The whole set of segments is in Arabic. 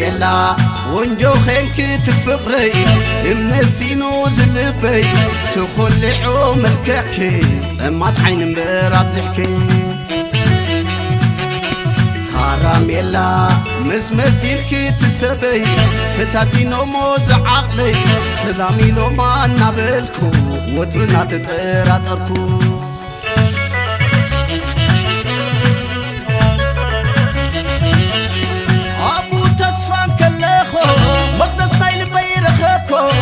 كراميلا ونجو خينك تفقري منسينو زلبي تخلعو ملككي اما تحين مراب زحكي كراميلا مسيلك تسبي فتاتي نوموز عقلي سلامي لو ما نابلكو وترنا تتراتركو أبو تصفان كلخو مقدس نايل بيرخبكو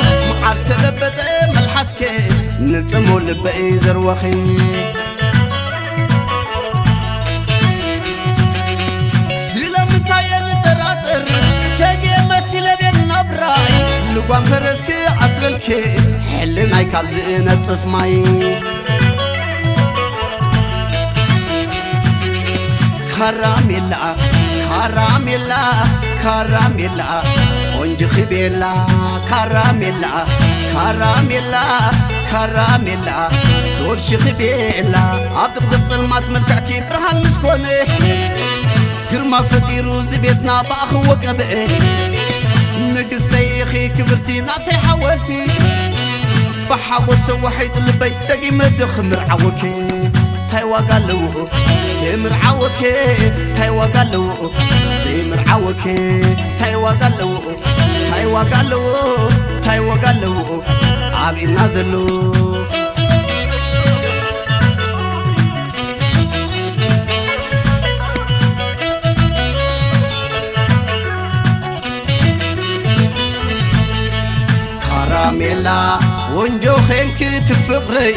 معارت لبت ملحسكي نتمو لبئي زروخي لقوان فرسكي عصر الكي حل ماي كابزي نتصف ماي كراميلا ونج خبيلا كراميلا دول شخبيلا عطق ظلمات ملكعكي برهان مسكوني كرما فتيرو زبيتنا باخو وقبئي نقصتي اخي كبرتي نعطي حاولتي بحاوست وحيد لبي تقي مدخ مرعوكي تايوا قالو تمرعوكي تايوا قالو زي مرعوكي تايوا قالو عابي نازلو كراميلا ونجو خينك تفقري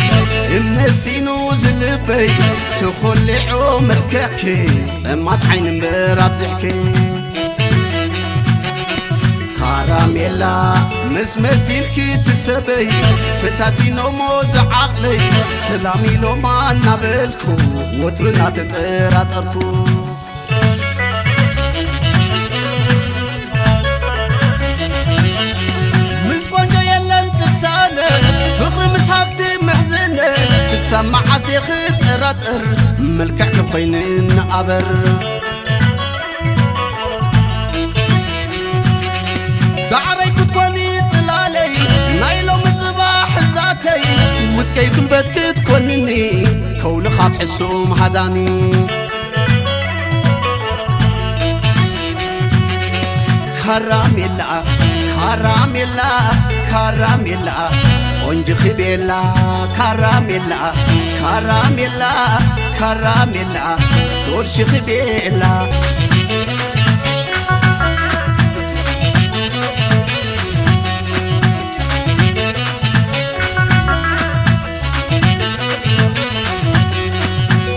منسينو زلبي تخلعو ملككي اما تحين مراب زحكي كراميلا مسيلك تسبي فتاتي نوموز عقلي سلامي لو ما نابلكو وترنا تتراتركو سمع عسيخ تراتر ملكك خوينين عبر دعري كتكوني تلالي نايلو متباح ذاتي وتكي كل بيت تكونني كول خاب حسوم هداني كراميلا ونج خبيلا كراميلا دول شخبيلا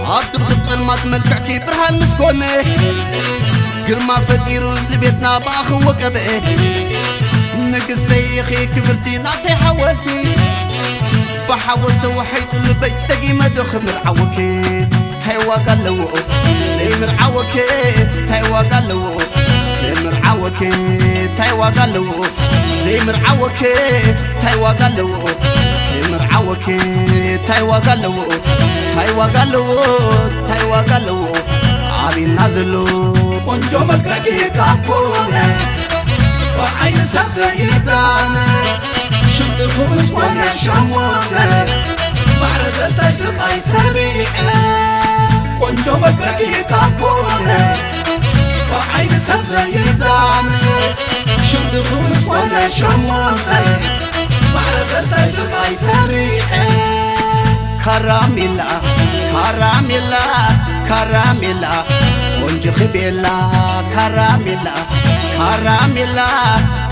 عطق ظلمات ملكعكي برهان مسكوني قرما فتيرو زبيتنا باخو وقبئي نقصتي اخي كبرتي نعطي حاولتي بحاوست وحيد البيت تقي مدخ مرعوكي تايوا قالو زي مرعوكي تايوا قالو زي مرعوكي تايوا قالو عابي نازلو ونجو ملككي كابوني وعين سفيداني شد الخبز وانا شموتي معرض ساي سريعي ونجو ملككي كابوني وعين سفيداني شد الخبز وانا شموتي معرض ساي سريعي كراميلا ونج خبيلا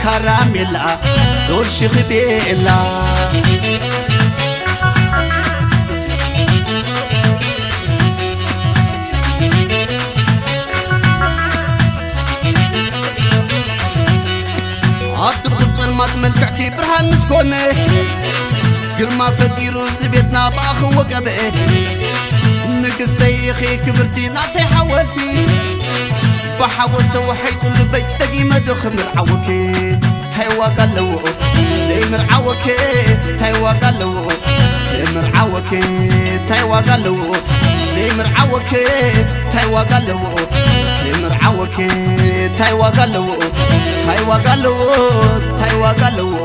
كراميلا دول شخبيلا عطق ظلمات ملكعكي برهان مسكوني قرما فتيرو زبيتنا باخو وقبئي نقصتي اخي كبرتي نعطي حاولتي بحاوست وحيد البيت تقي مدخ مرعوكي تايوا قالو زي مرعوكي تاي وقالو زي مرعوك تاي وقالو زي مرعوك تاي وقالو تاي وقالو تاي وقالو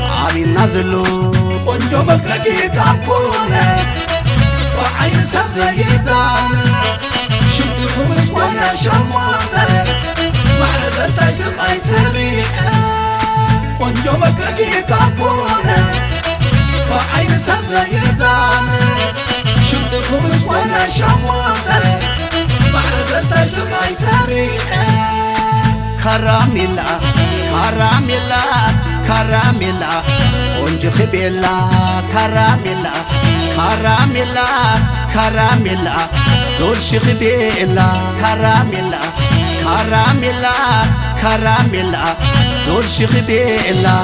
عبي نازلو قنجو ملككي كابونا وعين سفيدان شمت خمس وانا شموطة معرفة سايسق اي سريحة قنجو ملككي كابونا وعين سفيدان شمت خمس وانا شموطة معرفة سايسق اي سريحة كراميلا كراميلا كراميلا ونج خبيلا كراميلا كراميلا كراميلا دول شخبيلا كراميلا كراميلا كراميلا دول شخبيلا